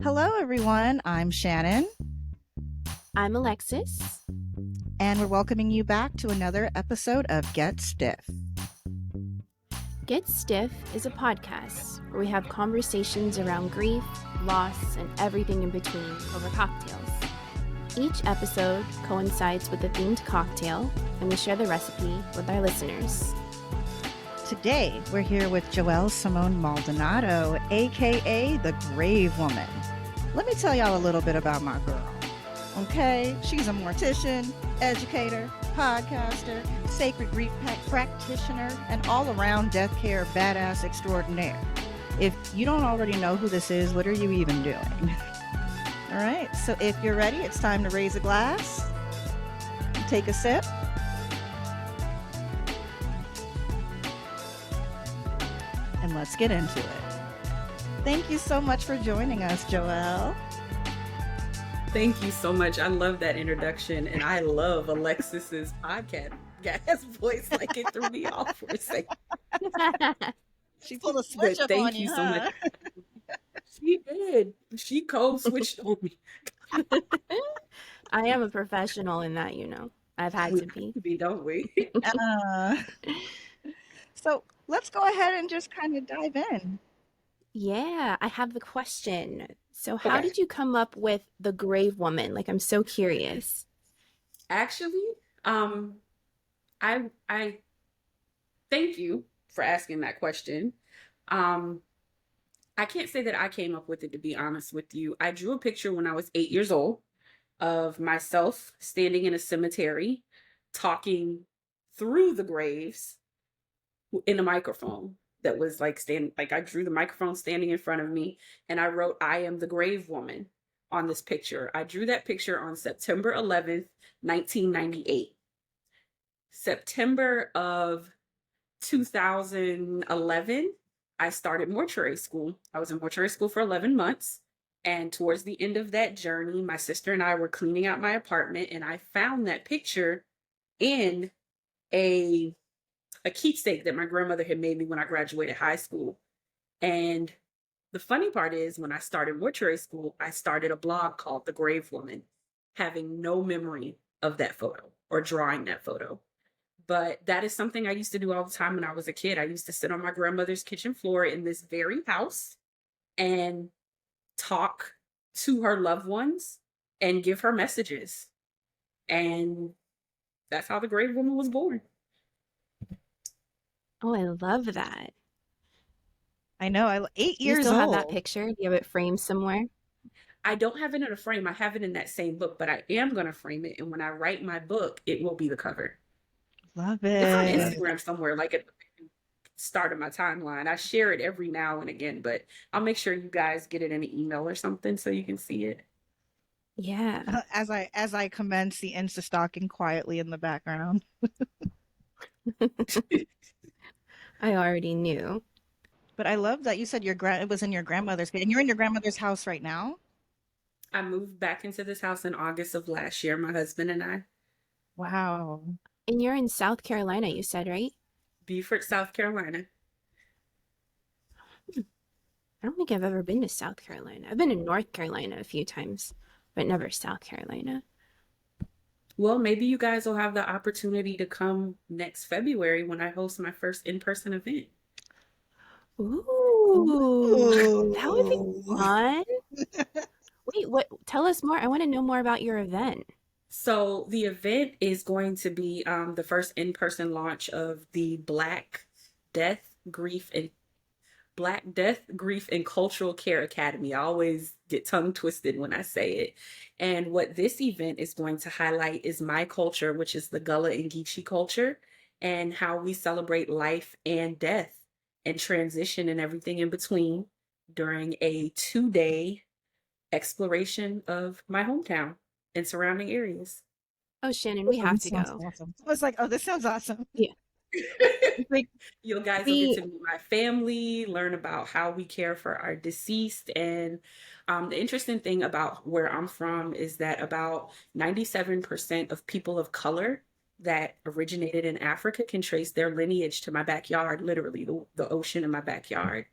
Hello, everyone. I'm Shannon, I'm Alexis. and we're welcoming you back to another episode of Get Stiff. Get Stiff is a podcast where we have conversations around grief, loss, and everything in between over cocktails. Each episode coincides with a themed cocktail, and we share the recipe with our listeners. Today, we're here with Joelle Simone Maldonado, aka the Grave Woman. Let me tell y'all a little bit about my girl. Okay, she's a mortician, educator, podcaster, sacred grief practitioner, and all-around death care badass extraordinaire. If you don't already know who this is, what are you even doing? All right, so if you're ready, it's time to raise a glass, take a sip, and let's get into it. Thank you so much for joining us, Joelle. Thank you so much. I love that introduction, and I love Alexis's podcast voice. Like, it threw me off for a second. She pulled a switch up Thank on you you, so much. She did. She code switched on me. I am a professional in that, I've had We to be. have to be, don't we? So let's go ahead and just kind of dive in. Yeah, I have the question. So how Okay. did you come up with the Grave Woman? Like, I'm so curious. Actually, I thank you for asking that question. I can't say that I came up with it, to be honest with you. I drew a picture when I was 8 years old of myself standing in a cemetery talking through the graves in a microphone that was like I drew the microphone standing in front of me, and I wrote "I am the grave woman" on this picture. I drew that picture on September 11th, 1998. September of 2011, I started mortuary school. I was in mortuary school for 11 months. And towards the end of that journey, my sister and I were cleaning out my apartment, and I found that picture in a keepsake that my grandmother had made me when I graduated high school. And the funny part is, when I started mortuary school, I started a blog called The Grave Woman, having no memory of that photo or drawing that photo. But that is something I used to do all the time when I was a kid. I used to sit on my grandmother's kitchen floor in this very house and talk to her loved ones and give her messages. And that's how the Grave Woman was born. Oh, I love that. I know, 8 Do you years still have old. that picture? Do you have it framed somewhere? I don't have it in a frame. I have it in that same book, but I am going to frame it. And when I write my book, it will be the cover. Love It's on it. Instagram somewhere, like at the start of my timeline. I share it every now and again, but I'll make sure you guys get it in an email or something so you can see it. Yeah. As I commence the Insta stalking quietly in the background. I already knew. But I love that you said it was in your grandmother's, and you're in your grandmother's house right now. I moved back into this house in August of last year, my husband and I. Wow. And you're in South Carolina, you said, right? Beaufort, South Carolina. I don't think I've ever been to South Carolina. I've been in North Carolina a few times, but never South Carolina. Well, maybe you guys will have the opportunity to come next February when I host my first in-person event. Ooh, that would be fun. Wait, what? Tell us more. I want to know more about your event. So the event is going to be the first in-person launch of the Death, Grief, and Black Death, Grief, and Cultural Care Academy. I always get tongue twisted when I say it. And what this event is going to highlight is my culture, which is the Gullah and Geechee culture, and how we celebrate life and death and transition and everything in between during a 2-day exploration of my hometown and surrounding areas. Oh, Shannon, we have to go. Awesome. I was like, oh, this sounds awesome. Yeah. Like, You guys will get to meet my family, learn about how we care for our deceased. And the interesting thing about where I'm from is that about 97% of people of color that originated in Africa can trace their lineage to my backyard, literally the ocean in my backyard.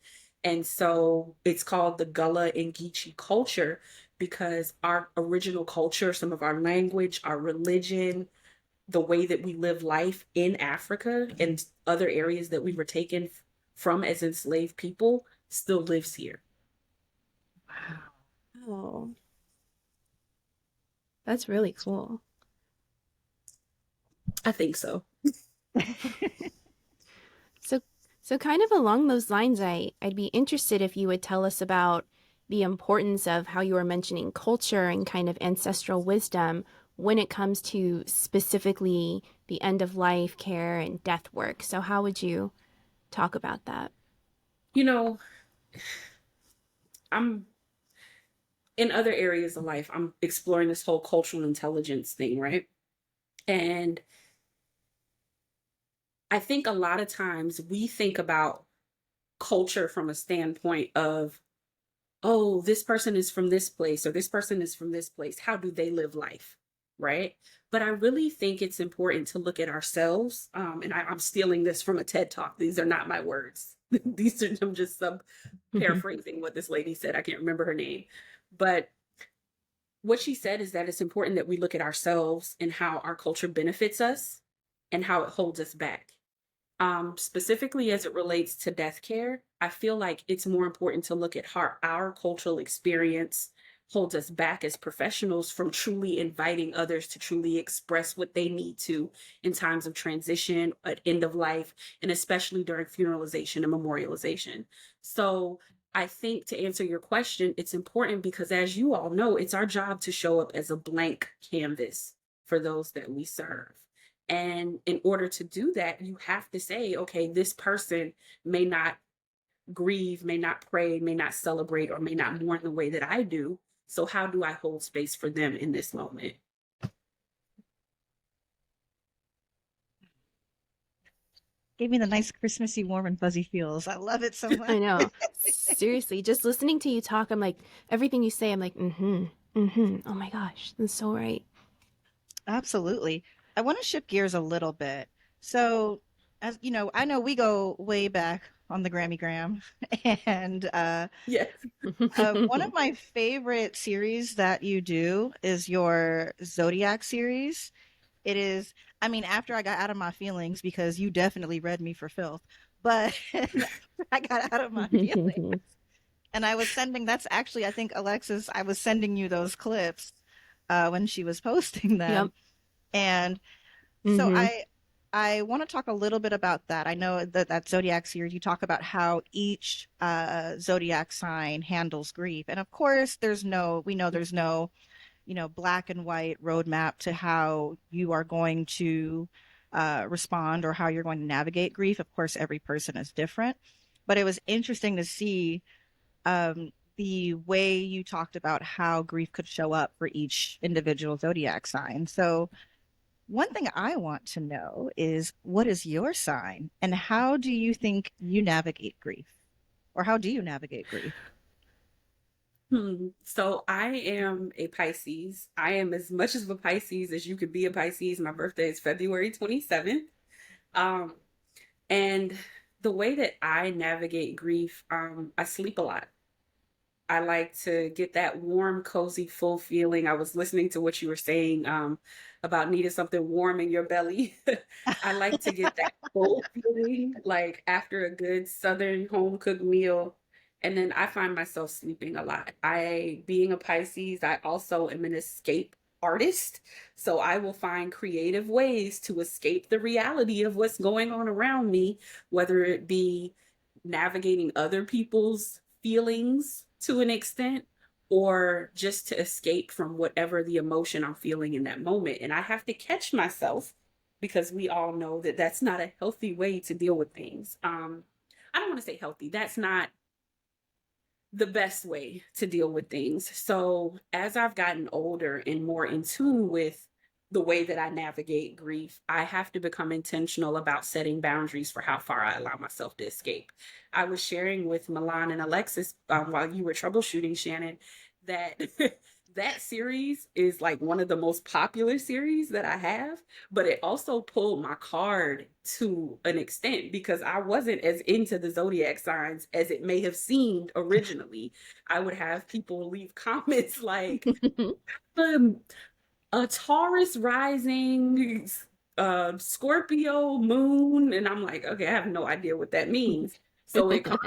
And so it's called the Gullah and Geechee culture because our original culture, some of our language, our religion, the way that we live life in Africa and other areas that we were taken from as enslaved people still lives here. Oh, that's really cool. I think so. So kind of along those lines, I'd be interested if you would tell us about the importance of how you were mentioning culture and kind of ancestral wisdom when it comes to specifically the end of life care and death work. So how would you talk about that? You know, I'm in other areas of life, I'm exploring this whole cultural intelligence thing, right? And I think a lot of times we think about culture from a standpoint of, oh, this person is from this place or this person is from this place. How do they live life? Right. But I really think it's important to look at ourselves. And I'm stealing this from a TED talk. These are not my words. These are, I'm just paraphrasing what this lady said. I can't remember her name. But what she said is that it's important that we look at ourselves and how our culture benefits us and how it holds us back. Specifically as it relates to death care, I feel like it's more important to look at how our cultural experience holds us back as professionals from truly inviting others to truly express what they need to in times of transition, at end of life, and especially during funeralization and memorialization. So I think to answer your question, it's important because as you all know, it's our job to show up as a blank canvas for those that we serve. And in order to do that, you have to say, okay, this person may not grieve, may not pray, may not celebrate, or may not mourn the way that I do. So, how do I hold space for them in this moment? Gave me the nice Christmassy, warm and fuzzy feels. I love it so much. I know. Seriously, just listening to you talk, I'm like, everything you say, I'm like, oh my gosh, that's so right. Absolutely. I want to shift gears a little bit. So, as you know, I know we go way back on the Grammy Gram, and Yes. one of my favorite series that you do is your Zodiac series. It is, I mean, after I got out of my feelings, because you definitely read me for filth, but I got out of my feelings. And I was sending, that's actually, I think, Alexis, I was sending you those clips when she was posting them. Yep. And so I want to talk a little bit about that. I know that Zodiac series, you talk about how each Zodiac sign handles grief. And of course, we know there's no, black and white roadmap to how you are going to respond or how you're going to navigate grief. Of course, every person is different. But it was interesting to see the way you talked about how grief could show up for each individual Zodiac sign. So, one thing I want to know is what is your sign and how do you think you navigate grief? Or how do you navigate grief? So I am a Pisces. I am as much of a Pisces as you could be a Pisces. My birthday is February 27th. Um, and the way that I navigate grief, I sleep a lot. I like to get that warm, cozy, full feeling. I was listening to what you were saying about needing something warm in your belly. I like to get that full feeling, like after a good Southern home cooked meal. And then I find myself sleeping a lot. Being a Pisces, I also am an escape artist. So I will find creative ways to escape the reality of what's going on around me, whether it be navigating other people's feelings to an extent or just to escape from whatever the emotion I'm feeling in that moment. And I have to catch myself because we all know that that's not a healthy way to deal with things. I don't want to say healthy. That's not the best way to deal with things. So as I've gotten older and more in tune with the way that I navigate grief, I have to become intentional about setting boundaries for how far I allow myself to escape. I was sharing with Milan and Alexis while you were troubleshooting, Shannon, that that series is like one of the most popular series that I have, but it also pulled my card to an extent because I wasn't as into the zodiac signs as it may have seemed originally. I would have people leave comments like, um, a Taurus rising, Scorpio moon, and I'm like, okay, I have no idea what that means. So it caused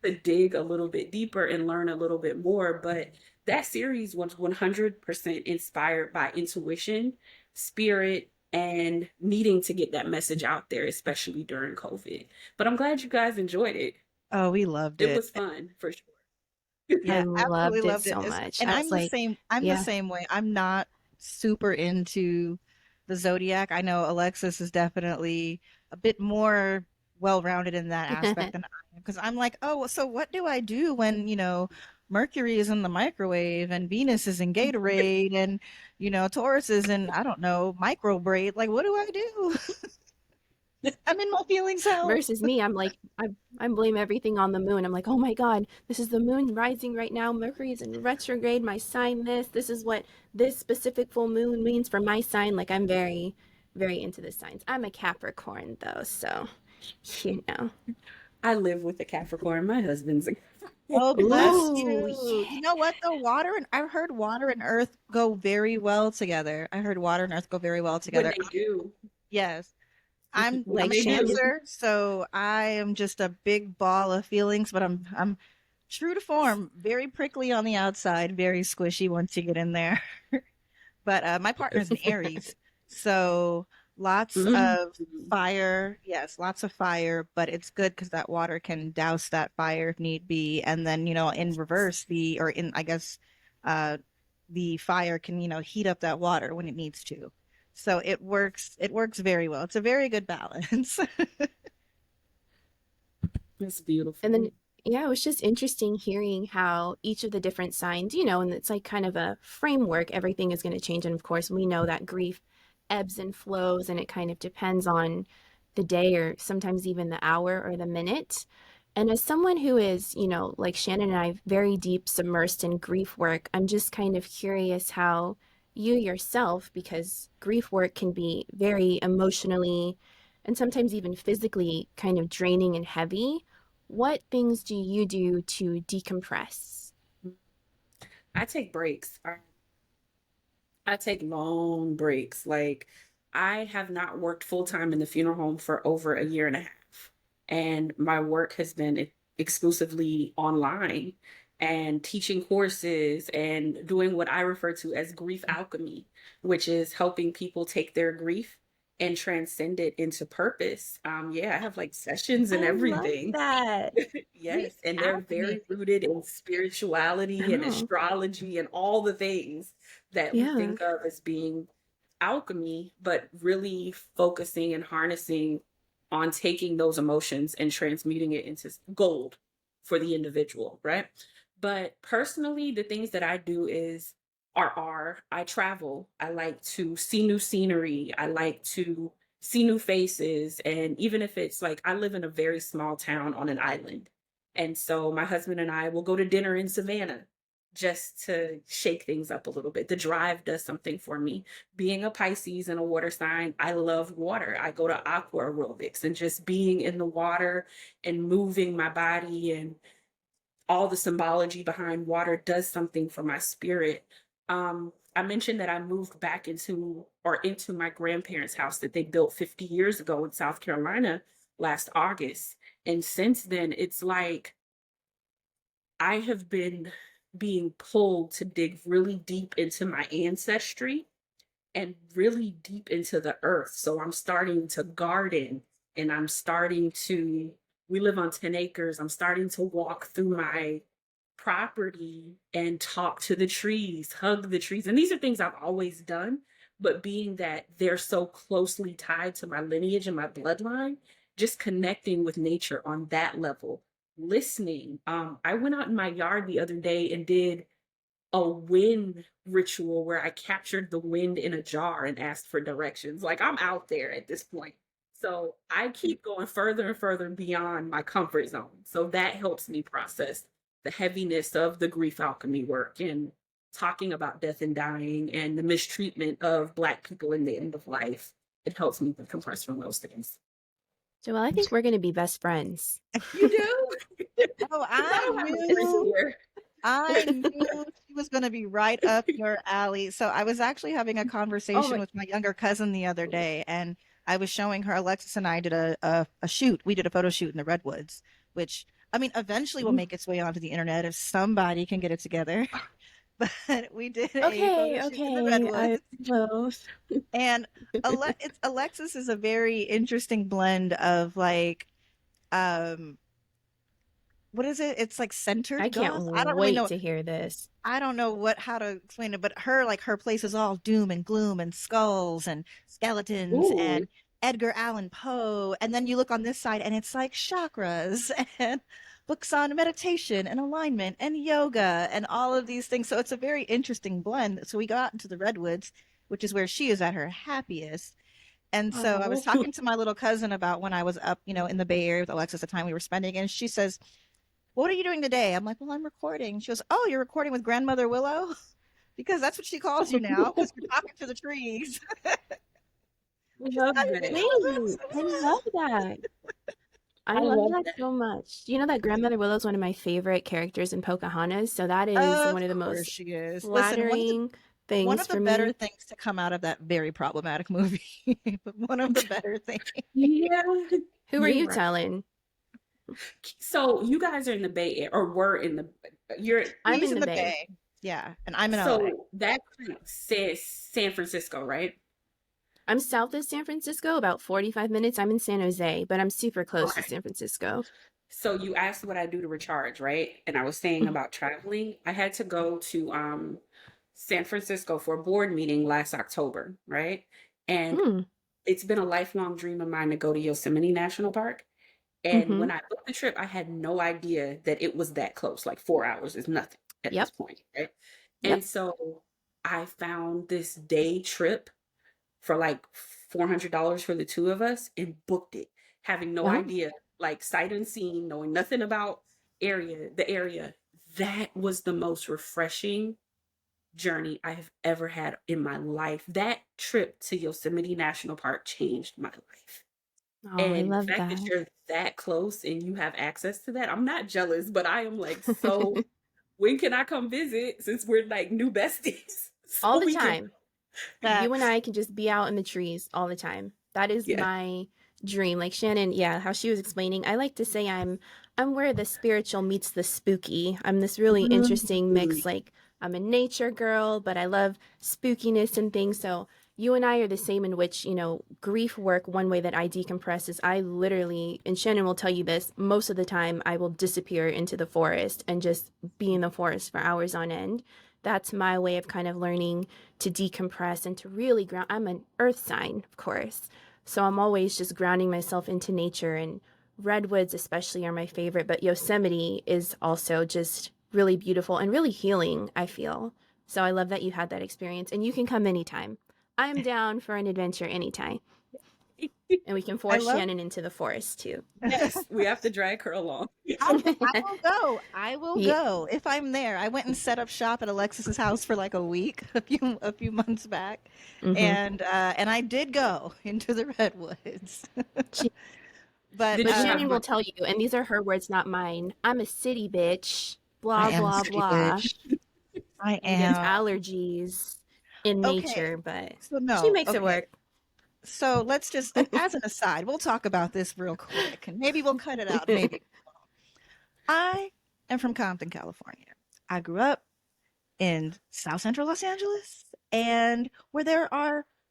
me to dig a little bit deeper and learn a little bit more. But that series was 100% inspired by intuition, spirit, and needing to get that message out there, especially during COVID. But I'm glad you guys enjoyed it. Oh, we loved It it. was fun for sure. I Yeah, absolutely loved it loved it. so much. And I was like, I'm the yeah. same way. I'm not super into the zodiac. I know Alexis is definitely a bit more well-rounded in that aspect than I am because I'm like, oh, so what do I do when, Mercury is in the microwave and Venus is in Gatorade and, Taurus is in, I don't know, microbraid. Like, what do I do? I'm in my feelings help. Versus me, I'm like, I blame everything on the moon. I'm like, oh my God, this is the moon rising right now. Mercury is in retrograde. My sign, this is what this specific full moon means for my sign. Like, I'm very, very into the signs. I'm a Capricorn though, so you know. I live with a Capricorn. My husband's a Oh, bless Ooh, you. yeah. You know what though? I've heard water and earth go very well together. I heard water and earth go very well when together. they do. Yes. I'm When I'm a they do. Cancer, so I am just a big ball of feelings, but I'm true to form, very prickly on the outside, very squishy once you get in there. But my partner's an Aries, so lots Mm. of fire. Yes, lots of fire, but it's good because that water can douse that fire if need be. And then, in reverse, I guess, uh, the fire can, heat up that water when it needs to. So it works very well. It's a very good balance. That's And beautiful. then, yeah, it was just interesting hearing how each of the different signs, you know, and it's like kind of a framework. Everything is going to change. And of course, we know that grief ebbs and flows, and it kind of depends on the day or sometimes even the hour or the minute. And as someone who is, you know, like Shannon and I, very deep submersed in grief work, I'm just kind of curious how you yourself, because grief work can be very emotionally and sometimes even physically kind of draining and heavy. What things do you do to decompress? I take breaks. I take long breaks. Like I have not worked full time in the funeral home for over a year and a half. And my work has been exclusively online and teaching courses and doing what I refer to as grief alchemy, which is helping people take their grief and transcend it into purpose. Yeah, I have like sessions and I love everything. that. Yes, Grief and they're alchemy. very rooted in spirituality and Oh, astrology and all the things that we yeah. think of as being alchemy, but really focusing and harnessing on taking those emotions and transmuting it into gold for the individual, right? But personally, the things that I do are I travel. I like to see new scenery. I like to see new faces. And even if it's like I live in a very small town on an island. And so my husband and I will go to dinner in Savannah just to shake things up a little bit. The drive does something for me. Being a Pisces and a water sign, I love water. I go to aqua aerobics and just being in the water and moving my body and all the symbology behind water does something for my spirit. I mentioned that I moved back into my grandparents' house that they built 50 years ago in South Carolina last August. And since then, it's like I have been being pulled to dig really deep into my ancestry and really deep into the earth. So I'm starting to garden and we live on 10 acres. I'm starting to walk through my property and talk to the trees, hug the trees. And these are things I've always done, but being that they're so closely tied to my lineage and my bloodline, just connecting with nature on that level, listening. I went out in my yard the other day and did a wind ritual where I captured the wind in a jar and asked for directions. Like I'm out there at this point. So I keep going further and further beyond my comfort zone. So that helps me process the heaviness of the grief alchemy work and talking about death and dying and the mistreatment of Black people in the end of life. It helps me decompress from those things. Joelle, I think we're going to be best friends. You do? Oh, I don't have a friend here. I knew she was going to be right up your alley. So I was actually having a conversation my- with my younger cousin the other day, and I was showing her. Alexis and I did a shoot. We did a photo shoot in the Redwoods, which I mean, eventually will make its way onto the internet if somebody can get it together. But we did a photo shoot in the Redwoods. will. And Alexis is a very interesting blend of like, what is it? It's like centered I can't goth. I don't really wait know. to hear this. I don't know how to explain it, but her place is all doom and gloom and skulls and skeletons Ooh. and Edgar Allan Poe. And then you look on this side and it's like chakras and books on meditation and alignment and yoga and all of these things. So it's a very interesting blend. So we go out into the Redwoods, which is where she is at her happiest. And so I was Oh. talking to my little cousin about when I was up, in the Bay Area with Alexis, the time we were spending, and she says, "What are you doing today?" I'm like, "Well, I'm recording." She goes, "Oh, you're recording with Grandmother Willow?" Because that's what she calls you now, because you're talking to the trees. Love that. Wait, I love that. I love that so much. Do you know that Grandmother Willow is one of my favorite characters in Pocahontas? So that is one of the course most she is. Listen, flattering things one of for the me. better things to come out of that very problematic movie, but one of the better things. Yeah. Who are You're you right. telling? So you guys are in the Bay Area, or were in the. You're I'm He's in the Bay. Yeah, and I'm in LA. so that says San Francisco, right? I'm south of San Francisco, about 45 minutes. I'm in San Jose, but I'm super close to Okay. San Francisco. So you asked what I do to recharge, right? And I was saying about traveling. I had to go to San Francisco for a board meeting last October, right? And Hmm. it's been a lifelong dream of mine to go to Yosemite National Park. And Mhm. when I booked the trip, I had no idea that it was that close. Like 4 hours is nothing at Yep. this point, right? Yep. And so I found this day trip for like $400 for the two of us and booked it, having no Wow. idea, like sight unseen, knowing nothing about the area. That was the most refreshing journey I have ever had in my life. That trip to Yosemite National Park changed my life. Oh, I And the love fact that that. you're that close and you have access to that, I'm not jealous, but I am like, so when can I come visit since we're like new besties? So All the we can- time. You and I can just be out in the trees all the time. That is Yeah. my dream. Like Shannon, yeah, how she was explaining, I like to say I'm where the spiritual meets the spooky. I'm this really interesting mix. Like I'm a nature girl, but I love spookiness and things. So you and I are the same in which, grief work, one way that I decompress is I literally, and Shannon will tell you this, most of the time I will disappear into the forest and just be in the forest for hours on end. That's my way of kind of learning to decompress and to really ground. I'm an earth sign, of course. So I'm always just grounding myself into nature, and redwoods especially are my favorite, but Yosemite is also just really beautiful and really healing, I feel. So I love that you had that experience, and you can come anytime. I am down for an adventure anytime. And we can force love- Shannon into the forest too. Yes, we have to drag her along. I will go. I will Yeah. go if I'm there. I went and set up shop at Alexis's house for like a week, a few months back, Mhm. and I did go into the redwoods. She- but Did But you Shannon have- will tell you, and these are her words, not mine. I'm a city bitch. Blah, I am a blah, city blah. bitch. I She gets am. allergies in Okay. nature, but So no, she makes it okay. work. So let's just, as an aside, we'll talk about this real quick, and maybe we'll cut it out. Maybe we won't. I am from Compton, California. I grew up in South Central Los Angeles, and where there's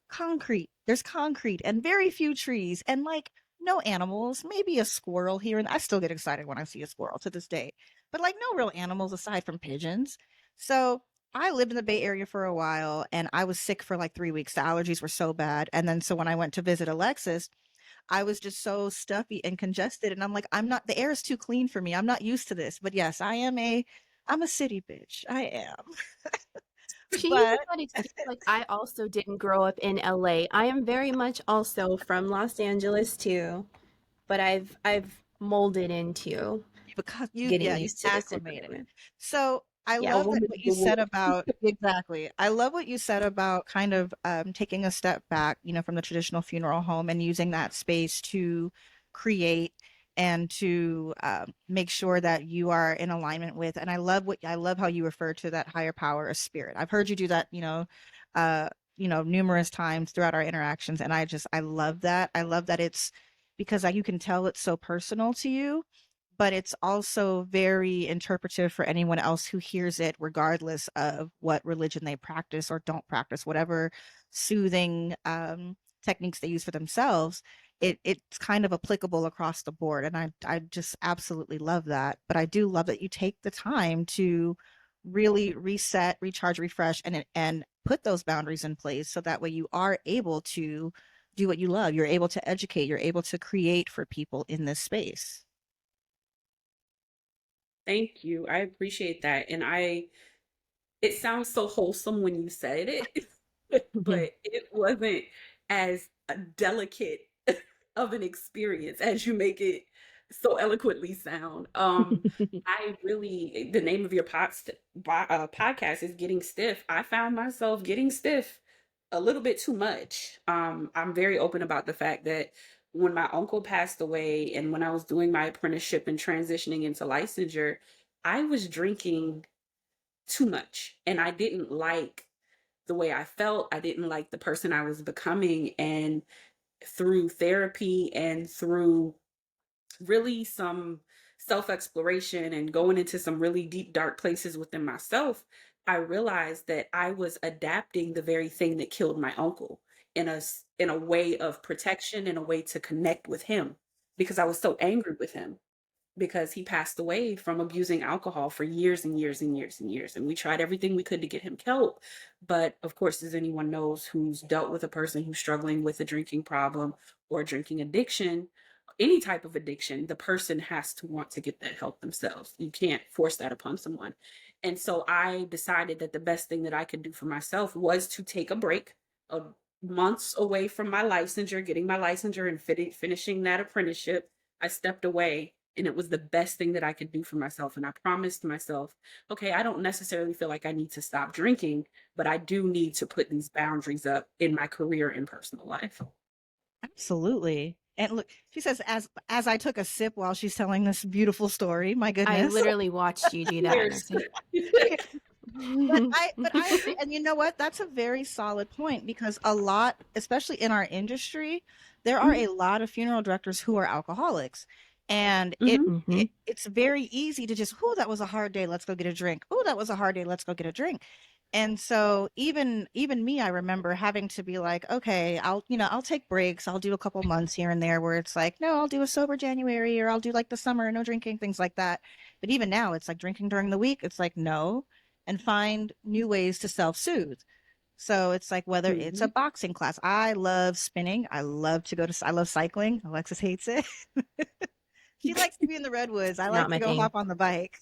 concrete and very few trees, and like no animals, maybe a squirrel here, and I still get excited when I see a squirrel to this day, but like no real animals aside from pigeons. So I lived in the Bay Area for a while, and I was sick for like 3 weeks. The allergies were so bad. And then so when I went to visit Alexis, I was just so stuffy and congested. And I'm like, the air is too clean for me. I'm not used to this. But yes, I'm a city bitch. I am. She But- uses that excuse like I also didn't grow up in LA. I am very much also from Los Angeles too, but I've molded into Because you getting you used to this acclimated. environment. So I Yeah. A love that woman what of you the said Lord. about exactly. I love what you said about kind of taking a step back, from the traditional funeral home and using that space to create and to make sure that you are in alignment with. And I love how you refer to that higher power of spirit. I've heard you do that, uh, numerous times throughout our interactions, and I love that. I love that it's because you can tell it's so personal to you, but it's also very interpretive for anyone else who hears it, regardless of what religion they practice or don't practice, whatever soothing techniques they use for themselves. It's kind of applicable across the board, and I just absolutely love that. But I do love that you take the time to really reset, recharge, refresh, and put those boundaries in place so that way you are able to do what you love. You're able to educate. You're able to create for people in this space. Thank you. I appreciate that. And it sounds so wholesome when you said it, but it wasn't as delicate of an experience as you make it so eloquently sound. I really, the name of your podcast is Getting Stiff. I found myself getting stiff a little bit too much. I'm very open about the fact that when my uncle passed away and when I was doing my apprenticeship and transitioning into licensure, I was drinking too much and I didn't like the way I felt. I didn't like the person I was becoming. And through therapy and through really some self exploration and going into some really deep, dark places within myself, I realized that I was adapting the very thing that killed my uncle in a way of protection, in a way to connect with him because I was so angry with him because he passed away from abusing alcohol for years and years and years and years. And we tried everything we could to get him help. But of course, as anyone knows who's dealt with a person who's struggling with a drinking problem or drinking addiction, any type of addiction, the person has to want to get that help themselves. You can't force that upon someone. And so I decided that the best thing that I could do for myself was to take a break of months away from my licensure, getting my licensure and finishing that apprenticeship. I stepped away and it was the best thing that I could do for myself. And I promised myself, okay, I don't necessarily feel like I need to stop drinking, but I do need to put these boundaries up in my career and personal life. Absolutely. And look, she says as I took a sip while she's telling this beautiful story. My I goodness. literally watched you do that. And I was like, But I agree. And you know what? That's a very solid point because a lot, especially in our industry, there are a lot of funeral directors who are alcoholics. And Mhm. it's very easy to just, oh, that was a hard day. Let's go get a drink. Oh, that was a hard day. Let's go get a drink. And so even me, I remember having to be like, okay, I'll take breaks. I'll do a couple months here and there where it's like, no, I'll do a sober January or I'll do like the summer, no drinking, things like that. But even now it's like drinking during the week. It's like, no, and find new ways to self-soothe. So it's like whether it's a Mhm. boxing class. I love spinning. I love cycling. Alexis hates it. She likes to be in the redwoods. I like Not to my go thing. hop on the bike.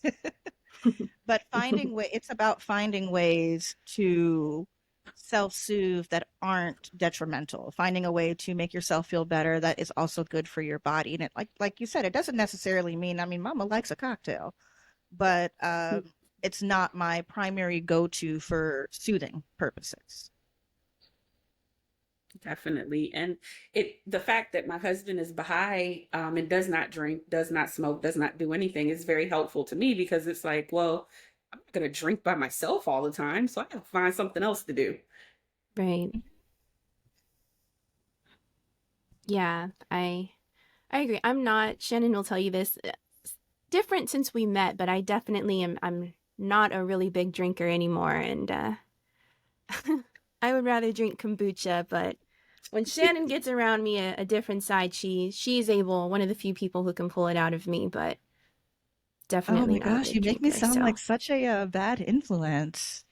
But it's about finding ways to self-soothe that aren't detrimental, finding a way to make yourself feel better that is also good for your body. And it like you said, it doesn't necessarily mean, I mean, mama likes a cocktail, but it's not my primary go-to for soothing purposes. Definitely. And the fact that my husband is Baha'i and does not drink, does not smoke, does not do anything is very helpful to me because it's like, well, I'm not going to drink by myself all the time. So I have to find something else to do. Right. Yeah, I agree. I'm not, Shannon will tell you this, different since we met, but I definitely I'm not a really big drinker anymore, and I would rather drink kombucha, but when Shannon gets around me a different side, she's able, one of the few people who can pull it out of me, but Oh definitely my not a gosh, you big make me drinker. sound So like such a bad influence.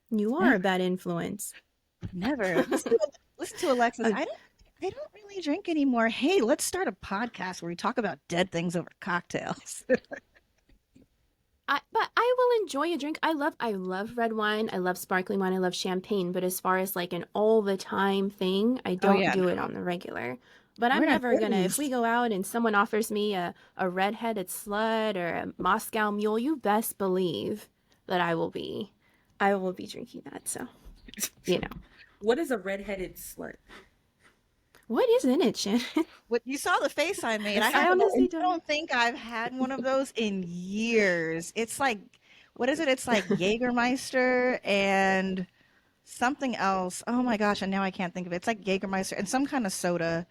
you are a Never, bad influence. never. Listen to Alexis. Uh, I don't really drink anymore. Hey, let's start a podcast where we talk about dead things over cocktails. but I will enjoy a drink. I love red wine. I love sparkling wine. I love champagne. But as far as like an all the time thing, I Oh don't yeah, do it no. on the regular. But I'm We're in our never gonna, if we 30s. go out and someone offers me a redheaded slut or a Moscow mule, you best believe that I will be drinking that. So, you know. What is a redheaded slut? What is in it, Shannon? What you saw the face I made. I I haven't. honestly I don't. don't think I've had one of those in years. It's like, what is it? It's like Jägermeister and something else. Oh my gosh! And now I can't think of it. It's like Jägermeister and some kind of soda,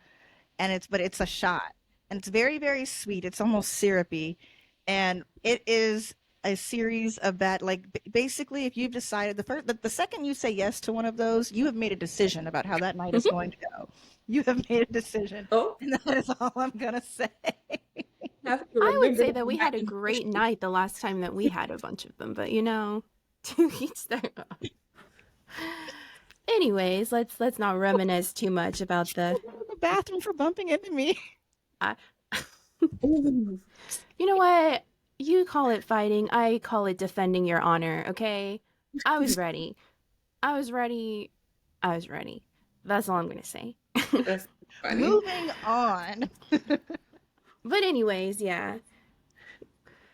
and it's a shot, and it's very very sweet. It's almost syrupy, and it is a series of that. Like basically, if you've decided the second you say yes to one of those, you have made a decision about how that night is going to go. You have made a decision, Oh, and that is all I'm gonna say. I have to I would remember say to that we not had a eat great night the last time that we had a bunch of them, but you know, to each their own. Anyways, let's not reminisce too much about the. Go to the bathroom for bumping into me. I, Ooh. you know what? You call it fighting. I call it defending your honor. Okay, I was ready. I was ready. I was ready. That's all I'm gonna say. That's funny. Moving on. But anyways, yeah.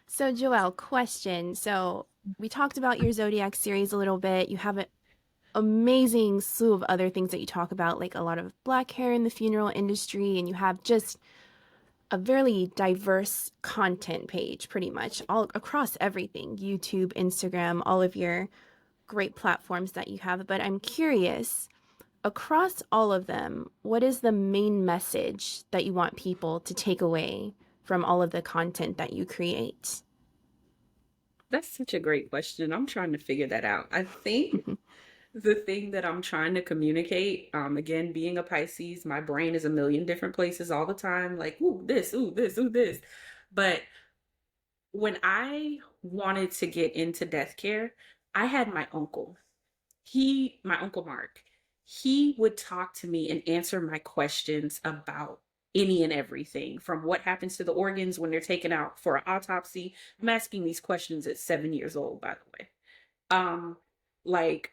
So Joelle, question. So we talked about your Zodiac series a little bit. You have an amazing slew of other things that you talk about, like a lot of black hair in the funeral industry, and you have just a very diverse content page, pretty much all across everything, YouTube, Instagram, all of your great platforms that you have. But I'm curious, across all of them, what is the main message that you want people to take away from all of the content that you create? That's such a great question. I'm trying to figure that out. I think the thing that I'm trying to communicate, again, being a Pisces, my brain is a million different places all the time, like, ooh, this, ooh, this, ooh, this. But when I wanted to get into death care, I had my uncle Mark, he would talk to me and answer my questions about any and everything from what happens to the organs when they're taken out for an autopsy. I'm asking these questions at 7 years old, by the way. Like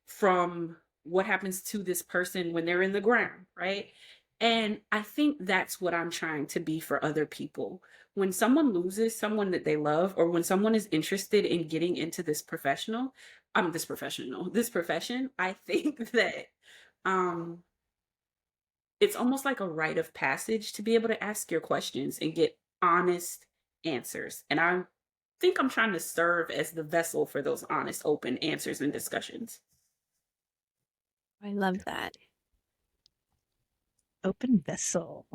from what happens to this person when they're in the ground, right? And I think that's what I'm trying to be for other people. When someone loses someone that they love, or when someone is interested in getting into this profession, I think that um it's almost like a rite of passage to be able to ask your questions and get honest answers. And I think I'm trying to serve as the vessel for those honest, open answers and discussions. I love that. Open vessel.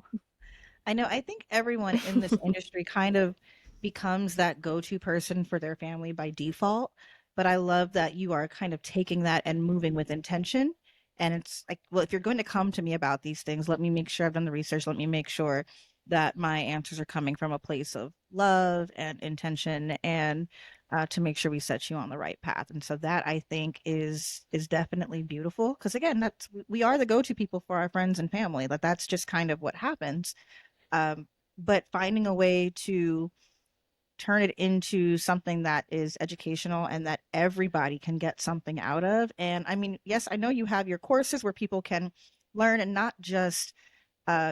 I know. I think everyone in this industry kind of becomes that go-to person for their family by default. But I love that you are kind of taking that and moving with intention. And it's like, well, if you're going to come to me about these things, let me make sure I've done the research. Let me make sure that my answers are coming from a place of love and intention, and to make sure we set you on the right path. And so that I think is definitely beautiful, because again, that's we are the go-to people for our friends and family. That's just kind of what happens. um, but finding a way to turn it into something that is educational and that everybody can get something out of. And I mean, yes, I know you have your courses where people can learn, and not just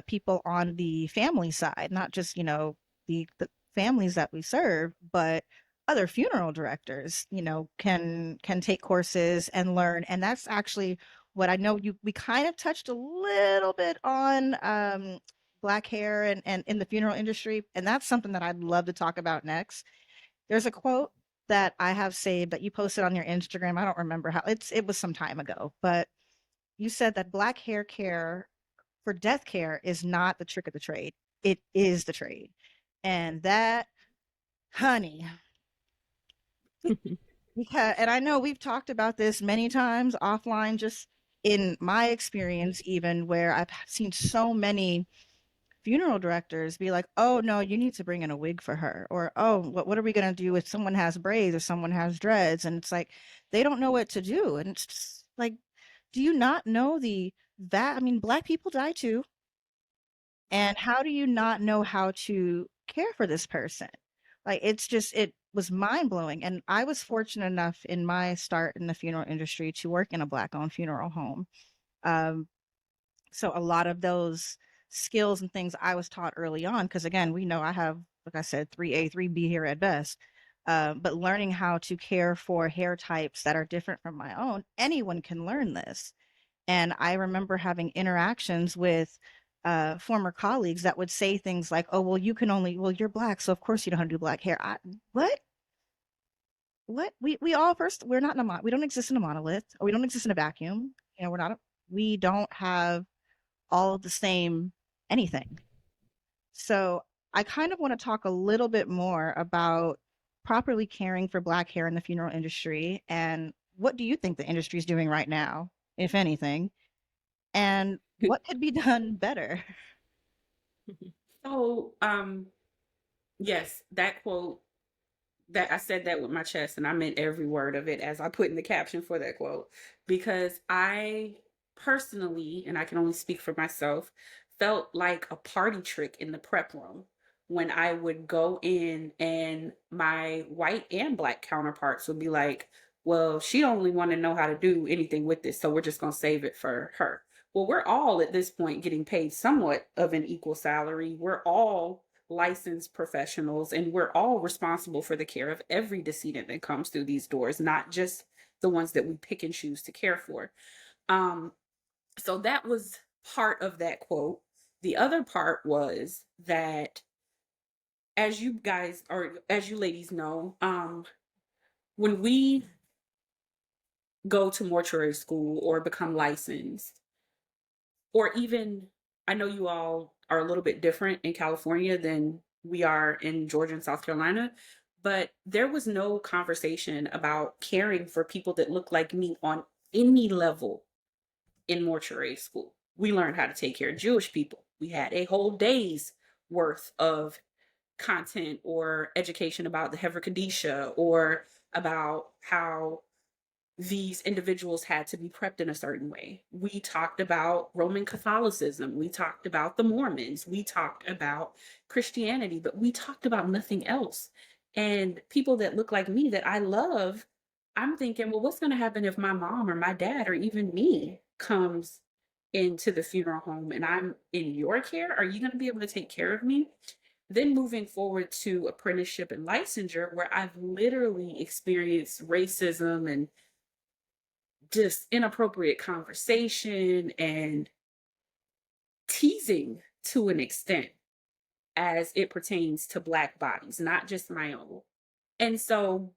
people on the family side, not just, the families that we serve, but other funeral directors, can take courses and learn. And that's actually what I know we kind of touched a little bit on, black hair and in the funeral industry. And that's something that I'd love to talk about next. There's a quote that I have saved that you posted on your Instagram. I don't remember how it was some time ago, but you said that black hair care for death care is not the trick of the trade. It is the trade. And that, honey, because, and I know we've talked about this many times offline, just in my experience, even where I've seen so many funeral directors be like, oh no, you need to bring in a wig for her. Or, oh, what are we going to do if someone has braids or someone has dreads? And it's like, they don't know what to do. And it's just like, do you not know I mean, black people die too. And how do you not know how to care for this person? Like, it was mind blowing. And I was fortunate enough in my start in the funeral industry to work in a black owned funeral home. Um, so a lot of those skills and things I was taught early on. Because again, we know I have, like I said, 3A, 3B here at best. But learning how to care for hair types that are different from my own, anyone can learn this. And I remember having interactions with former colleagues that would say things like, "Oh, well, well, you're black, so of course you know how to do black hair." What? What? We all first, we're not in we don't exist in a monolith, or we don't exist in a vacuum. You know, we don't have all of the same anything. So I kind of want to talk a little bit more about properly caring for black hair in the funeral industry, and what do you think the industry is doing right now, if anything, and what could be done better? So, yes, that quote, that I said that with my chest and I meant every word of it, as I put in the caption for that quote, because I personally, and I can only speak for myself, felt like a party trick in the prep room when I would go in and my white and black counterparts would be like, well, she don't really want to know how to do anything with this, so we're just going to save it for her. Well, we're all at this point getting paid somewhat of an equal salary. We're all licensed professionals, and we're all responsible for the care of every decedent that comes through these doors, not just the ones that we pick and choose to care for. Um, so that was part of that quote. The other part was that, as you guys, or as you ladies know, when we go to mortuary school or become licensed, or even, I know you all are a little bit different in California than we are in Georgia and South Carolina, but there was no conversation about caring for people that look like me on any level in mortuary school. We learned how to take care of Jewish people. We had a whole day's worth of content or education about the Hever Kadisha, or about how these individuals had to be prepped in a certain way. We talked about Roman Catholicism. We talked about the Mormons. We talked about Christianity, but we talked about nothing else. And people that look like me that I love, I'm thinking, well, what's going to happen if my mom or my dad or even me comes into the funeral home and I'm in your care? Are you going to be able to take care of me? Then moving forward to apprenticeship and licensure, where I've literally experienced racism and just inappropriate conversation and teasing to an extent as it pertains to Black bodies, not just my own. And so,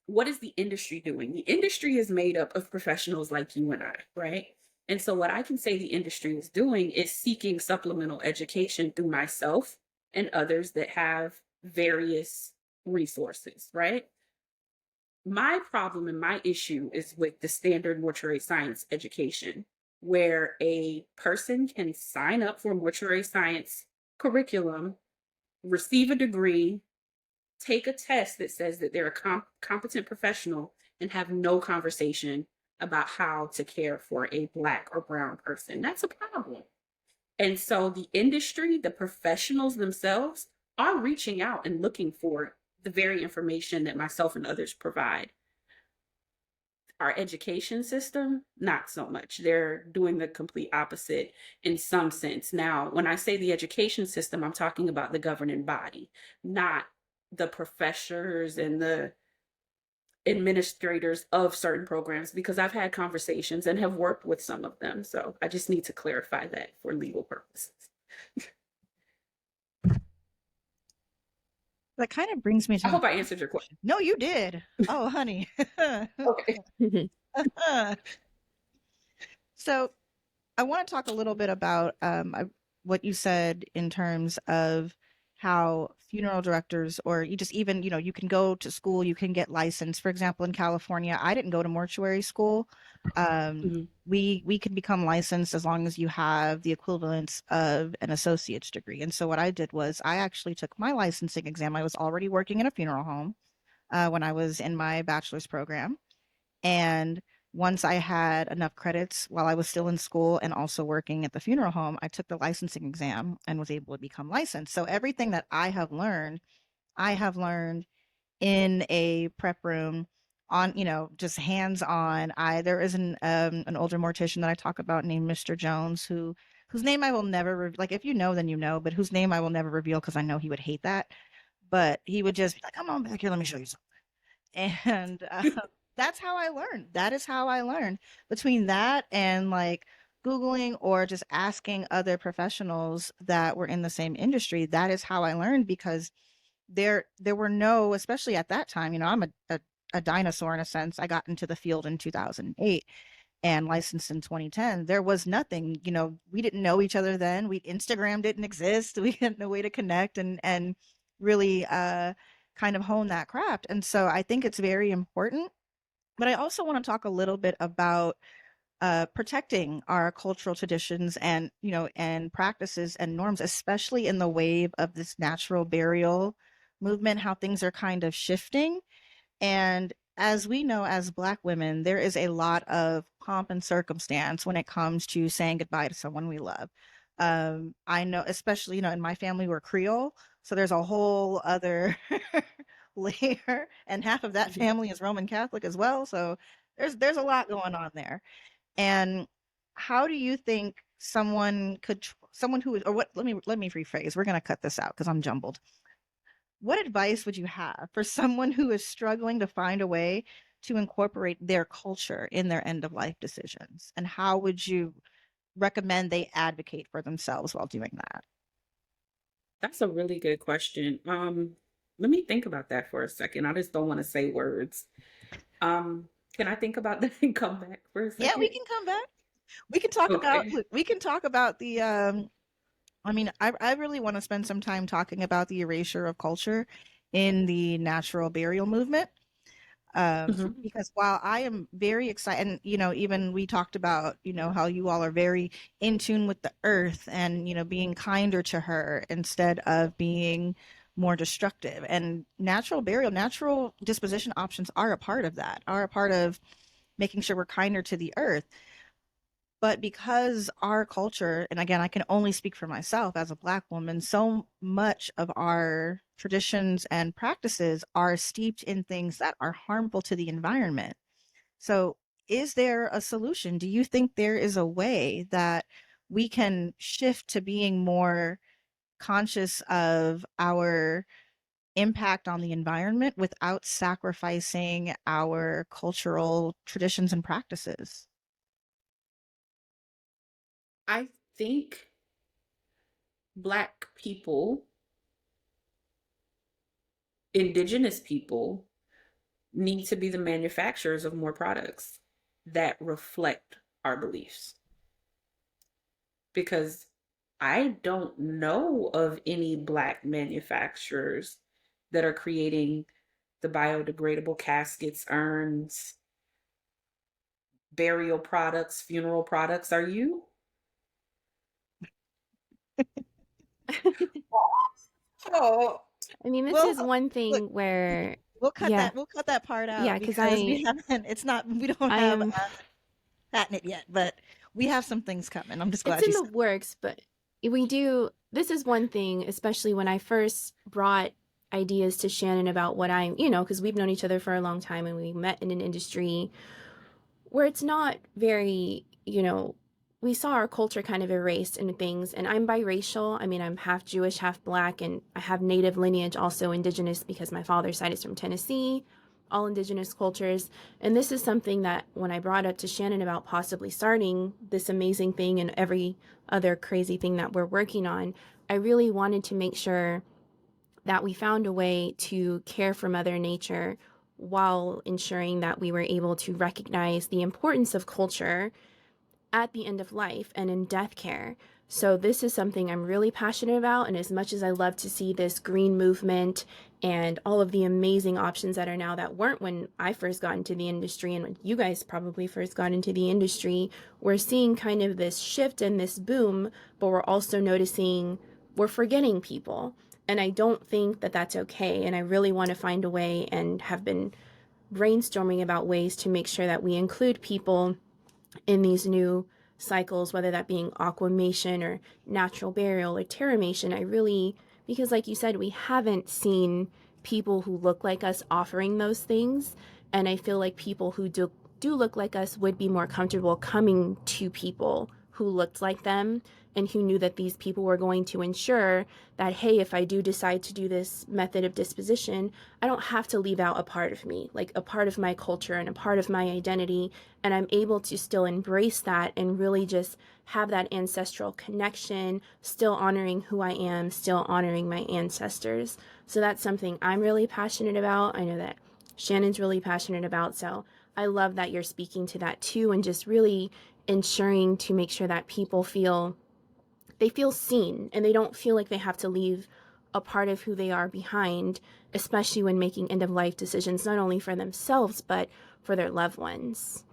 what is the industry doing? The industry is made up of professionals like you and I, right? And so, what I can say the industry is doing is seeking supplemental education through myself and others that have various resources, right? My problem and my issue is with the standard mortuary science education, where a person can sign up for mortuary science curriculum, receive a degree, take a test that says that they're a competent professional, and have no conversation about how to care for a Black or brown person. That's a problem. And so the industry, the professionals themselves, are reaching out and looking for the very information that myself and others provide. Our education system, not so much. They're doing the complete opposite in some sense. Now, when I say the education system, I'm talking about the governing body, not the professors and the administrators of certain programs, because I've had conversations and have worked with some of them. So I just need to clarify that for legal purposes. That kind of brings me to I hope I answered your question. No, you did. Oh, honey. Okay. So I want to talk a little bit about what you said in terms of how funeral directors, or you just even, you can go to school, you can get licensed. For example, in California, I didn't go to mortuary school. We can become licensed as long as you have the equivalence of an associate's degree. And so what I did was I actually took my licensing exam. I was already working in a funeral home when I was in my bachelor's program. And once I had enough credits while I was still in school and also working at the funeral home, I took the licensing exam and was able to become licensed. So everything that I have learned in a prep room on, just hands on. There is an older mortician that I talk about named Mr. Jones, who whose name I will never like. If you know, then you know, but whose name I will never reveal because I know he would hate that. But he would just be like, "Come on back here, let me show you something." And that's how I learned. That is how I learned. Between that and like Googling or just asking other professionals that were in the same industry, that is how I learned because there were no, especially at that time, I'm a dinosaur in a sense. I got into the field in 2008 and licensed in 2010. There was nothing, we didn't know each other then. Instagram didn't exist. We had no way to connect and really kind of hone that craft. And so I think it's very important. But I also want to talk a little bit about protecting our cultural traditions and and practices and norms, especially in the wave of this natural burial movement, how things are kind of shifting. And as we know, as Black women, there is a lot of pomp and circumstance when it comes to saying goodbye to someone we love. I know, especially, in my family, we're Creole. So there's a whole other layer, and half of that Mhm. family is Roman Catholic as well. So there's a lot going on there. And how do you think someone who is, or what, let me rephrase. We're going to cut this out because I'm jumbled. What advice would you have for someone who is struggling to find a way to incorporate their culture in their end of life decisions? And how would you recommend they advocate for themselves while doing that? That's a really good question. Let me think about that for a second. I just don't want to say words. Can I think about that and come back for a Yeah, we second? can come back. We can talk about Okay. look, we can talk about the I mean, I really want to spend some time talking about the erasure of culture in the natural burial movement. Mhm. Because while I am very excited, and even we talked about, how you all are very in tune with the earth and, being kinder to her instead of being more destructive. And natural burial, natural disposition options are a part of that, are a part of making sure we're kinder to the earth. But because our culture, and again, I can only speak for myself as a Black woman, so much of our traditions and practices are steeped in things that are harmful to the environment. So, is there a solution? Do you think there is a way that we can shift to being more conscious of our impact on the environment without sacrificing our cultural traditions and practices? I think Black people, indigenous people, need to be the manufacturers of more products that reflect our beliefs. Because I don't know of any Black manufacturers that are creating the biodegradable caskets, urns, burial products, funeral products. Are you? Oh, I mean, this Well, is one look, thing where, we'll cut yeah, that. We'll cut that part yeah, out because because we haven't. It's not. We don't I have am, patent it yet, but we have some things coming. I'm just it's glad you in the said. works, but we do, this is one thing, especially when I first brought ideas to Shannon about what I'm, because we've known each other for a long time and we met in an industry where it's not very, we saw our culture kind of erased in things. And I'm biracial. I mean, I'm half Jewish, half Black, and I have native lineage, also indigenous, because my father's side is from Tennessee, all indigenous cultures. And this is something that when I brought up to Shannon about possibly starting this amazing thing and every other crazy thing that we're working on, I really wanted to make sure that we found a way to care for Mother Nature while ensuring that we were able to recognize the importance of culture at the end of life and in death care. So, this is something I'm really passionate about. And as much as I love to see this green movement and all of the amazing options that are now that weren't when I first got into the industry and when you guys probably first got into the industry, we're seeing kind of this shift and this boom, but we're also noticing we're forgetting people. And I don't think that that's okay. And I really want to find a way and have been brainstorming about ways to make sure that we include people in these new cycles, whether that being aquamation or natural burial or terramation. I really, because like you said, we haven't seen people who look like us offering those things. And I feel like people who do look like us would be more comfortable coming to people who who looked like them and who knew that these people were going to ensure that, hey, if I do decide to do this method of disposition, I don't have to leave out a part of me, like a part of my culture and a part of my identity. And I'm able to still embrace that and really just have that ancestral connection, still honoring who I am, still honoring my ancestors. So that's something I'm really passionate about. I know that Shannon's really passionate about. So I love that you're speaking to that too, and just really ensuring to make sure that people feel seen and they don't feel like they have to leave a part of who they are behind, especially when making end of life decisions, not only for themselves, but for their loved ones.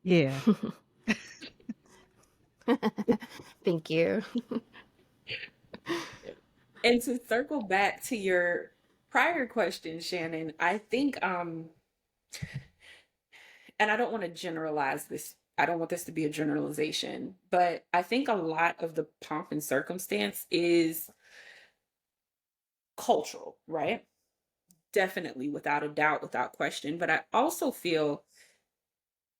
Yeah. Thank you. And to circle back to your prior question, Shannon, I think and I don't want to generalize this. I don't want this to be a generalization, but I think a lot of the pomp and circumstance is cultural, right? Definitely, without a doubt, without question. But I also feel,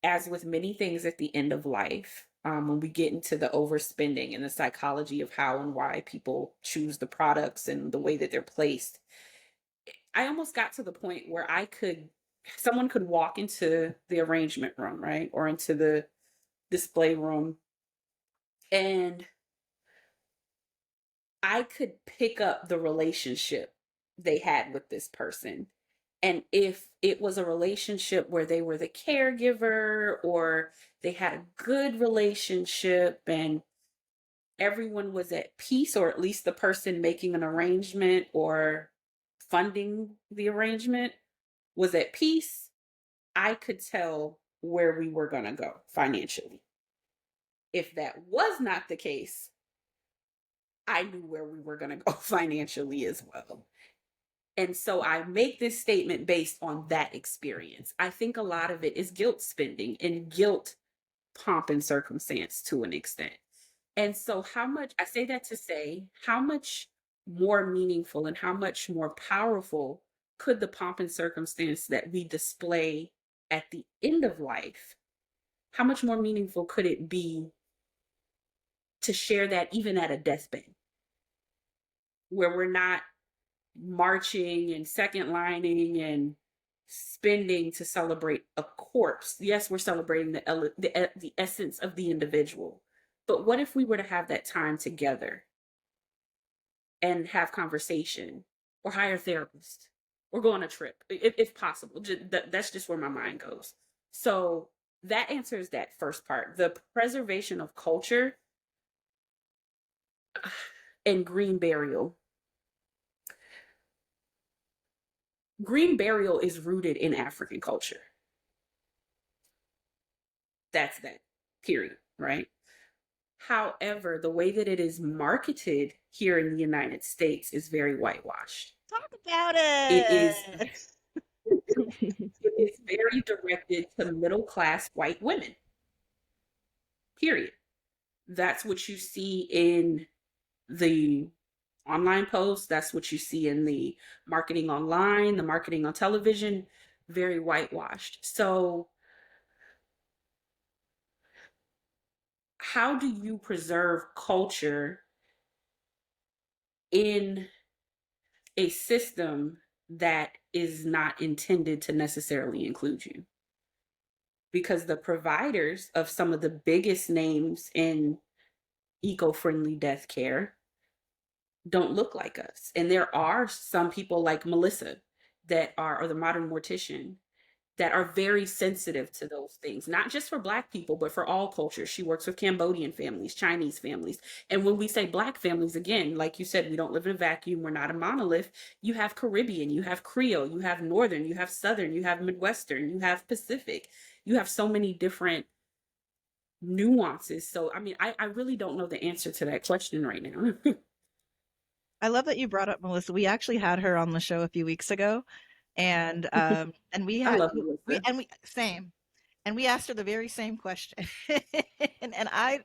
as with many things at the end of life, when we get into the overspending and the psychology of how and why people choose the products and the way that they're placed, I almost got to the point where someone could walk into the arrangement room, right? Or into the display room, and I could pick up the relationship they had with this person. And if it was a relationship where they were the caregiver, or they had a good relationship and everyone was at peace, or at least the person making an arrangement or funding the arrangement was at peace, I could tell where we were going to go financially. If that was not the case, I knew where we were going to go financially as well. And so I make this statement based on that experience. I think a lot of it is guilt spending and guilt pomp and circumstance to an extent. And so, I say that to say, how much more meaningful and how much more powerful could the pomp and circumstance that we display at the end of life, how much more meaningful could it be to share that even at a deathbed, where we're not marching and second lining and spending to celebrate a corpse? Yes, we're celebrating the essence of the individual. But what if we were to have that time together and have conversation, or hire a therapist, or go on a trip, if possible? That's just where my mind goes. So that answers that first part. The preservation of culture and green burial. Green burial is rooted in African culture. That's that, period, right? However, the way that it is marketed here in the United States is very whitewashed. Talk about It is it. it is very directed to middle class white women. Period. That's what you see in the online posts. That's what you see in the marketing online, the marketing on television. Very whitewashed. So how do you preserve culture in a system that is not intended to necessarily include you? Because the providers of some of the biggest names in eco-friendly death care don't look like us. And there are some people like Melissa or the modern mortician, that are very sensitive to those things, not just for Black people, but for all cultures. She works with Cambodian families, Chinese families. And when we say Black families, again, like you said, we don't live in a vacuum. We're not a monolith. You have Caribbean, you have Creole, you have Northern, you have Southern, you have Midwestern, you have Pacific. You have so many different nuances. So, I mean, I really don't know the answer to that question right now. I love that you brought up Melissa. We actually had her on the show a few weeks ago, and we I had love Melissa. we same, and we asked her the very same question. And I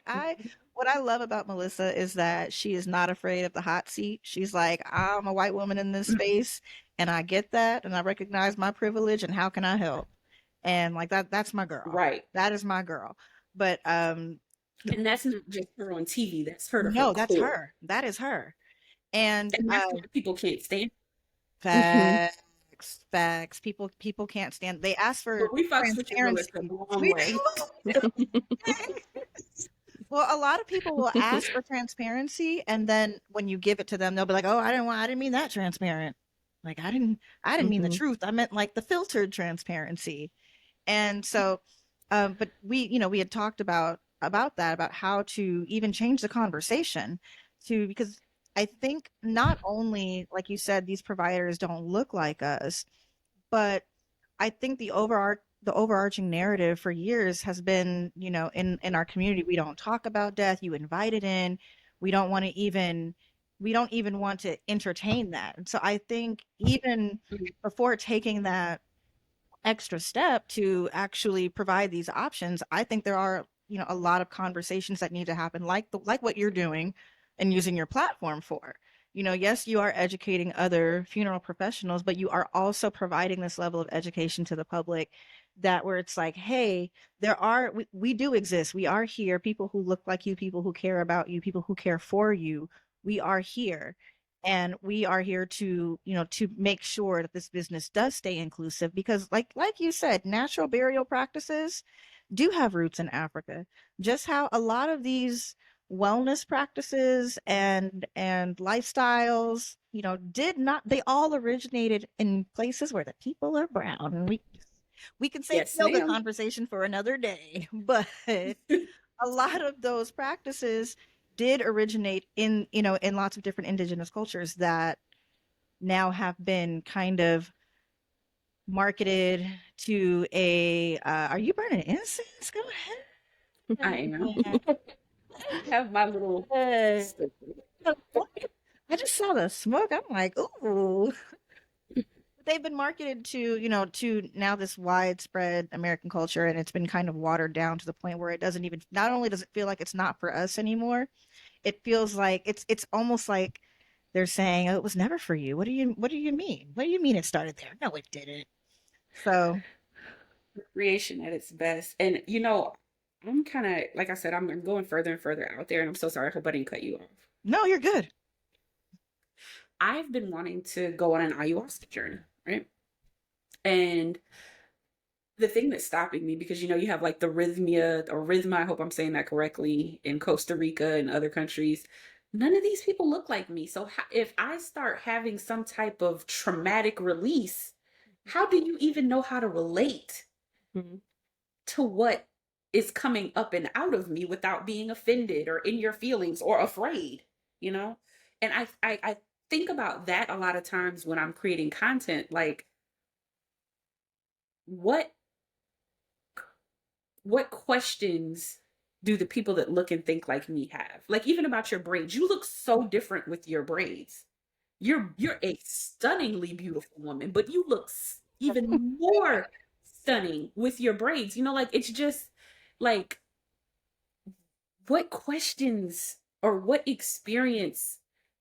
what I love about Melissa is that she is not afraid of the hot seat. She's like, I'm a white woman in this space, and I get that, and I recognize my privilege, and how can I help? And like that's my girl. Right. That is my girl. But And that's not just her on TV, that's her to her no, that's core. her. That is her. And And that's what people can't stand. Hmm. facts. People can't stand. They ask for But we fucks with you, Melissa, transparency. the wrong We way. do. Well, a lot of people will ask for transparency, and then when you give it to them, they'll be like, "Oh, I didn't mean that transparent. Like, I didn't mean the Hmm. truth. I meant like the filtered transparency." And so, but we had talked about that, about how to even change the conversation to, because I think not only, like you said, these providers don't look like us, but I think the overarching narrative for years has been, in our community, we don't talk about death. You invite it in. We don't want to even we don't even want to entertain that. And so I think even Mhm. before taking that extra step to actually provide these options, I think there are, a lot of conversations that need to happen, like what you're doing and using your platform for. Yes, you are educating other funeral professionals, but you are also providing this level of education to the public, that where it's like, hey, we do exist. We are here. People who look like you, people who care about you, people who care for you. We are here, and we are here to to make sure that this business does stay inclusive, because like you said, natural burial practices do have roots in Africa, just how a lot of these wellness practices and lifestyles, did not they all originated in places where the people are brown. And we can save Yes, the other ma'am. conversation for another day. But a lot of those practices did originate in lots of different indigenous cultures that now have been kind of marketed to a are you burning incense? Go I am. ahead. I have my little Hey. sticker. I just saw the smoke. I'm like, ooh. They've been marketed to, to now this widespread American culture, and it's been kind of watered down to the point where it doesn't even, not only does it feel like it's not for us anymore, it feels like it's almost like they're saying, "Oh, it was never for you." What do you mean? What do you mean it started there? No, it didn't. So, Creation at its best. And I'm kind of, like I said, I'm going further and further out there, and I'm so sorry. I hope I didn't cut you off. no, you're good. I've been wanting to go on an ayahuasca journey, right? And the thing that's stopping me, because you have like the rhythmia or rhythma, I hope I'm saying that correctly, in Costa Rica and other countries. None of these people look like me. So if I start having some type of traumatic release, how do you even know how to relate Mhm. to what is coming up and out of me without being offended or in your feelings or afraid, you know? And I think about that a lot of times when I'm creating content, like what what questions do the people that look and think like me have? Like even about your braids. You look so different with your braids. You're a stunningly beautiful woman, but you look even more stunning with your braids. Like it's just like what questions or what experience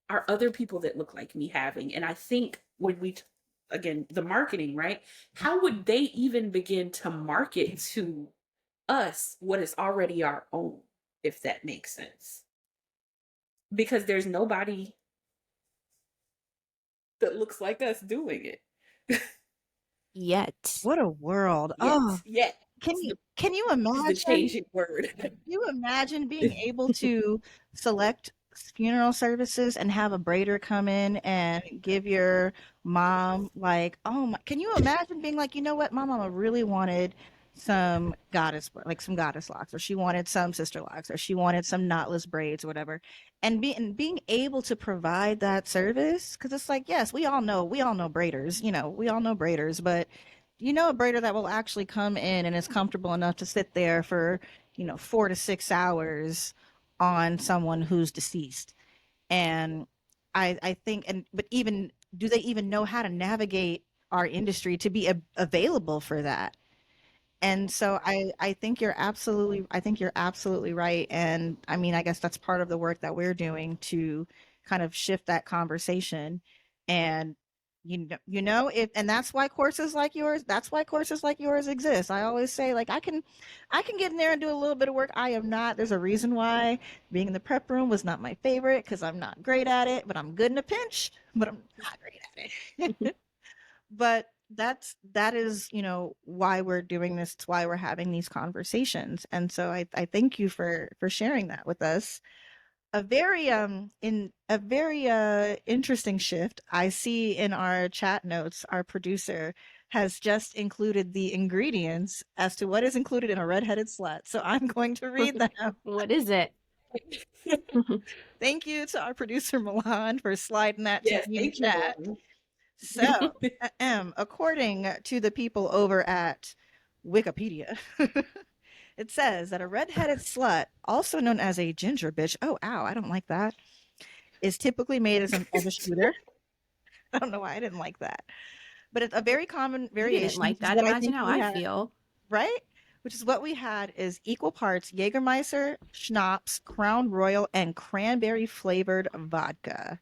are other people that look like me having? And I think when again, the marketing, right? How would they even begin to market to us what is already our own, if that makes sense? Because there's nobody that looks like us doing it. Yet. What a world. Yet, Oh, yet can you is the imagine? changing word. Can you imagine being able to select funeral services and have a braider come in and give your mom, like, oh my, can you imagine being like, you know what, my mama really wanted some goddess locks, or she wanted some sister locks, or she wanted some knotless braids or whatever, and being able to provide that service, because it's like, yes, we all know braiders, we all know braiders, but a braider that will actually come in and is comfortable enough to sit there for 4 to 6 hours on someone who's deceased. And I think, but even, do they even know how to navigate our industry to be available for that? And so I think you're absolutely right. And I mean, I guess that's part of the work that we're doing to kind of shift that conversation and if, and that's why courses like yours exist. I always say, like, I can get in there and do a little bit of work. I am not, there's a reason why being in the prep room was not my favorite, because I'm not great at it, but I'm good in a pinch, but I'm not great at it. But that is, why we're doing this. It's why we're having these conversations. And so I thank you for sharing that with us. A very interesting shift I see in our chat notes. Our producer has just included the ingredients as to what is included in a redheaded slut. So I'm going to read them. What is it? Thank you to our producer Milan for sliding that to Yes, me in thank you, chat. Lauren. So, according to the people over at Wikipedia, it says that a redheaded slut, also known as a ginger bitch, oh, ow, I don't like that, is typically made as a shooter. I don't know why I didn't like that. But it's a very common You variation. didn't like which is that. what Imagine think how we I had, feel. right? Which is what we had is equal parts Jägermeister, schnapps, Crown Royal, and cranberry flavored vodka.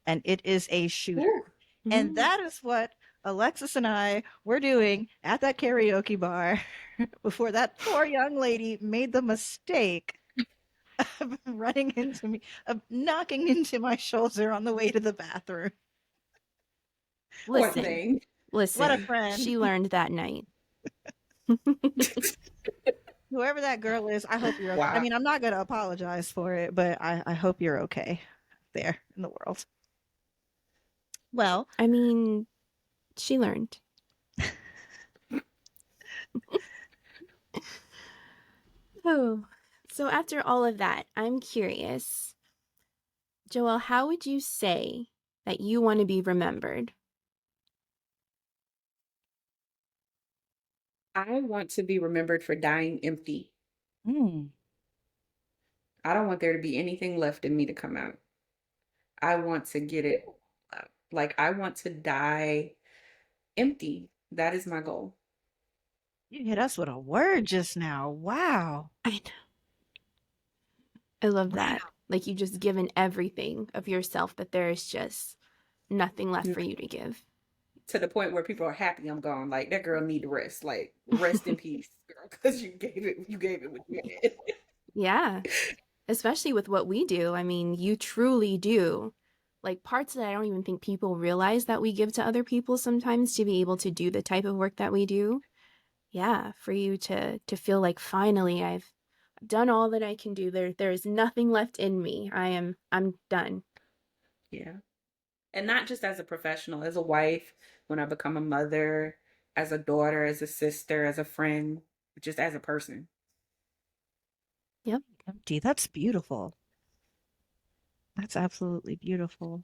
And it is a shooter. Ooh. And that is what Alexis and I were doing at that karaoke bar before that poor young lady made the mistake of running into me, of knocking into my shoulder on the way to the bathroom. Poor Listen, thing. listen. What a friend. She learned that night. Whoever that girl is, I hope you're okay. Wow. I mean, I'm not going to apologize for it, but I hope you're okay there in the world. Well, I mean, she learned. Oh, so after all of that, I'm curious, Joelle, how would you say that you want to be remembered? I want to be remembered for dying empty. mm, I don't want there to be anything left in me to come out. I want to get it out. Like, I want to die empty. That is my goal. you hit us with a word just now. Wow. I know. I love that. Like, you've just given everything of yourself, that there is just nothing left for you to give. To the point where people are happy I'm gone. Like, that girl need to rest. Like, rest in peace, girl, because you gave it what you had. Yeah. Especially with what we do. I mean, you truly do. Like, parts that I don't even think people realize that we give to other people sometimes to be able to do the type of work that we do. Yeah, for you to feel like, finally I've done all that I can do. There is nothing left in me. I'm done. Yeah. And not just as a professional, as a wife, when I become a mother, as a daughter, as a sister, as a friend, just as a person. Empty. That's beautiful. That's absolutely beautiful.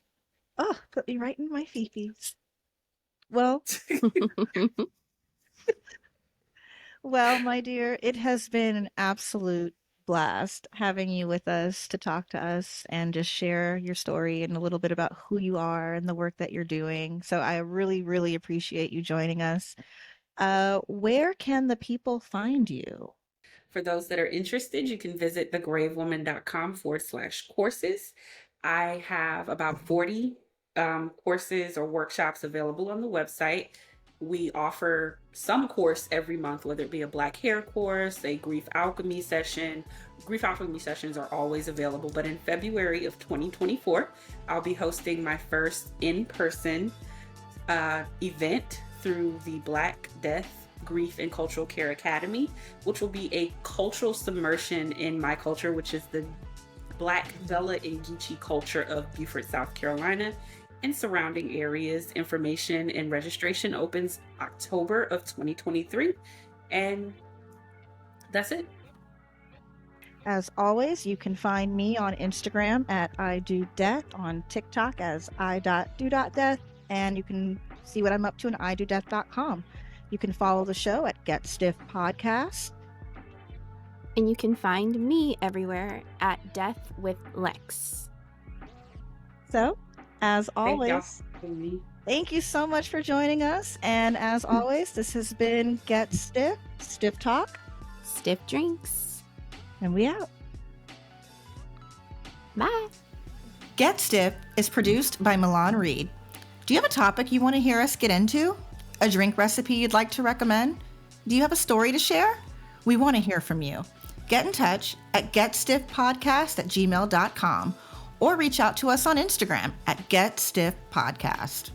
Oh, put me right in my fifis. Well, my dear, it has been an absolute blast having you with us to talk to us and just share your story and a little bit about who you are and the work that you're doing. So I really, really appreciate you joining us. Where can the people find you? For those that are interested, you can visit thegravewoman.com/courses. I have about 40 courses or workshops available on the website. We offer some course every month, whether it be a Black hair course, a grief alchemy session. Grief alchemy sessions are always available, but in February of 2024, I'll be hosting my first in-person event through the Black Death, Grief, and Cultural Care Academy, which will be a cultural submersion in my culture, which is the Black Gullah and Geechee culture of Beaufort, South Carolina, and surrounding areas. Information and registration opens October of 2023. And that's it. As always, you can find me on Instagram at iDoDeath, on TikTok as i.do.death, and you can see what I'm up to on idodeath.com. You can follow the show at Get Stiff Podcast. And you can find me everywhere at Death with Lex. So, as always, Thank y'all for me. thank you so much for joining us. And as always, this has been Get Stiff, Stiff Talk, Stiff drinks. and we out. Bye. Get Stiff is produced by Milan Reed. Do you have a topic you want to hear us get into? A drink recipe you'd like to recommend? Do you have a story to share? We want to hear from you. Get in touch at getstiffpodcast@gmail.com or reach out to us on Instagram at getstiffpodcast.